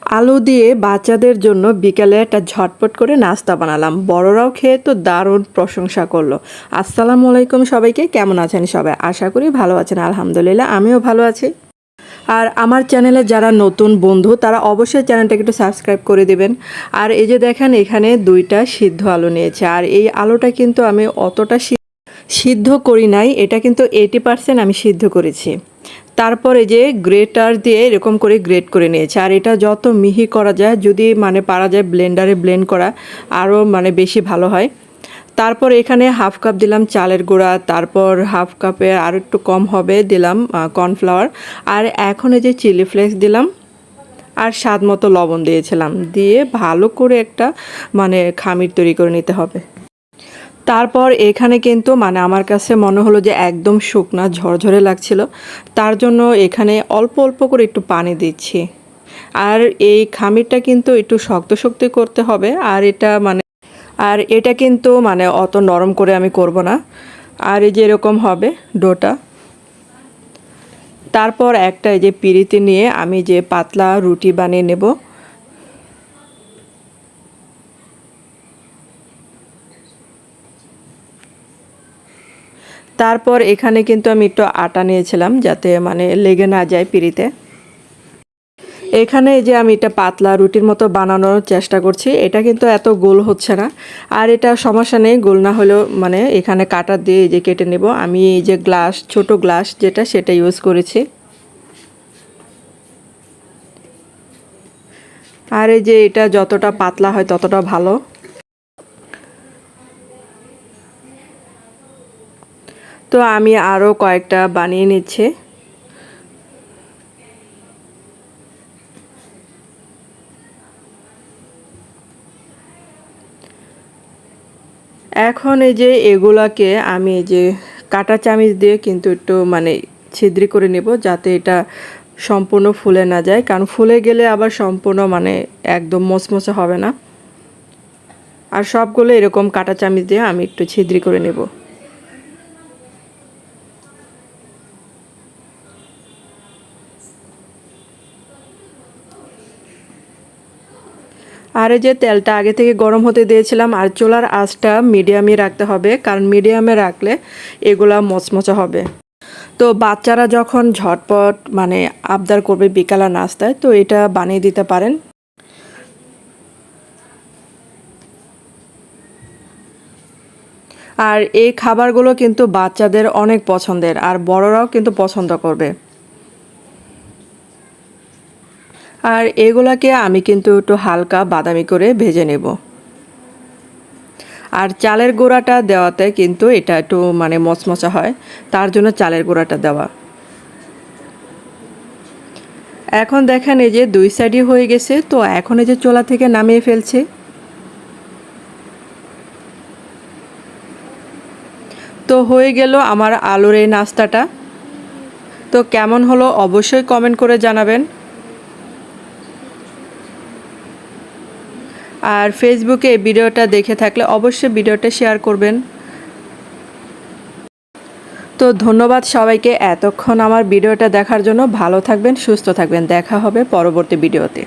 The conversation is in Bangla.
আলু দিয়ে বাচ্চাদের জন্য বিকেলে একটা ঝটপট করে নাস্তা বানালাম। বড়রাও খেয়ে তো দারুণ প্রশংসা করলো। আসসালামু আলাইকুম সবাইকে, কেমন আছেন সবাই? আশা করি ভালো আছেন। আলহামদুলিল্লাহ, আমিও ভালো আছি। আর আমার চ্যানেলে যারা নতুন বন্ধু তারা অবশ্যই চ্যানেলটাকে একটু সাবস্ক্রাইব করে দিবেন। আর এই যে দেখেন, এখানে 2টা সিদ্ধ আলু নিয়েছে। আর এই আলুটা কিন্তু আমি অতটা সিদ্ধ করি নাই, এটা কিন্তু 80% আমি সিদ্ধ করেছি। তারপরে যে গ্রেটার দিয়ে এরকম করে গ্রেট করে নিয়েছে। আর এটা যত মিহি করা যায়, যদি পারা যায় ব্লেন্ডারে ব্লেন্ড করা, আরও বেশি ভালো হয়। তারপর এখানে হাফ কাপ দিলাম চালের গুঁড়া, তারপর হাফ কাপের আর একটু কম হবে দিলাম কর্নফ্লাওয়ার। আর এখন এই যে চিলি ফ্লেক্স দিলাম, আর স্বাদ মতো লবণ দিয়েছিলাম। দিয়ে ভালো করে একটা খামির তৈরি করে নিতে হবে। তারপর এখানে কিন্তু আমার কাছে মনে হলো যে একদম শুকনা ঝরঝরে লাগছিল, তার জন্য এখানে অল্প অল্প করে একটু পানি দিচ্ছি। আর এই খামিরটা কিন্তু একটু শক্ত শক্ত করতে হবে। আর এটা কিন্তু অত নরম করে আমি করব না। আর এই যে এরকম হবে ডোটা। তারপর একটা এই যে পিঁড়িতে নিয়ে আমি যে পাতলা রুটি বানিয়ে নেব। তারপর এখানে কিন্তু আমি একটু আটা নিয়েছিলাম যাতে লেগে না যায় পিঁড়িতে। এখানে যে আমি এটা পাতলা রুটির মতো বানানোর চেষ্টা করছি, এটা কিন্তু এত গোল হচ্ছে না। আর এটা সমস্যা নেই, গোল না হলেও এখানে কাটা দিয়ে এই যে কেটে নেব। আমি এই যে গ্লাস, ছোট গ্লাস যেটা, সেটা ইউজ করেছি। আর এই যে এটা যতটা পাতলা হয় ততটা ভালো। তো আমি আরও কয়েকটা বানিয়ে নিচ্ছি। এখন এই যে এগুলাকে আমি এই যে কাঁটা চামিচ দিয়ে কিন্তু একটু ছিদ্রি করে নেব, যাতে এটা সম্পূর্ণ ফুলে না যায়। কারণ ফুলে গেলে আবার সম্পূর্ণ একদম মচমচে হবে না। আর সবগুলো এরকম কাঁটা চামিচ দিয়ে আমি একটু ছিদ্রি করে নেব। আর এই যে তেলটা আগে থেকে গরম হতে দিয়েছিলাম, আর চুলার আঁচটা মিডিয়ামে রাখতে হবে, কারণ মিডিয়ামে রাখলে এগুলা মচমচে হবে। তো বাচ্চারা যখন ঝটপট আবদার করবে বিকালের নাস্তায়, তো এটা বানিয়ে দিতে পারেন। আর এই খাবারগুলো কিন্তু বাচ্চাদের অনেক পছন্দের, আর বড়রাও কিন্তু পছন্দ করবে। আর এগুলাকে আমি কিন্তু একটু হালকা বাদামি করে ভেজে নেব। আর চালের গুঁড়াটা দেওয়াতে কিন্তু এটা একটু মচমচা হয়, তার জন্য চালের গুঁড়াটা দেওয়া। এখন দেখেন এই যে 2 সাইডই হয়ে গেছে। তো এখন এই যে চুলা থেকে নামিয়ে ফেলছি। তো হয়ে গেল আমার আলুর এই নাস্তাটা। তো কেমন হলো অবশ্যই কমেন্ট করে জানাবেন। আর ফেসবুকে এই ভিডিওটা দেখে থাকলে অবশ্যই ভিডিওটা শেয়ার করবেন। তো ধন্যবাদ সবাইকে এতক্ষণ আমার ভিডিওটা দেখার জন্য। ভালো থাকবেন, সুস্থ থাকবেন। দেখা হবে পরবর্তী ভিডিওতে।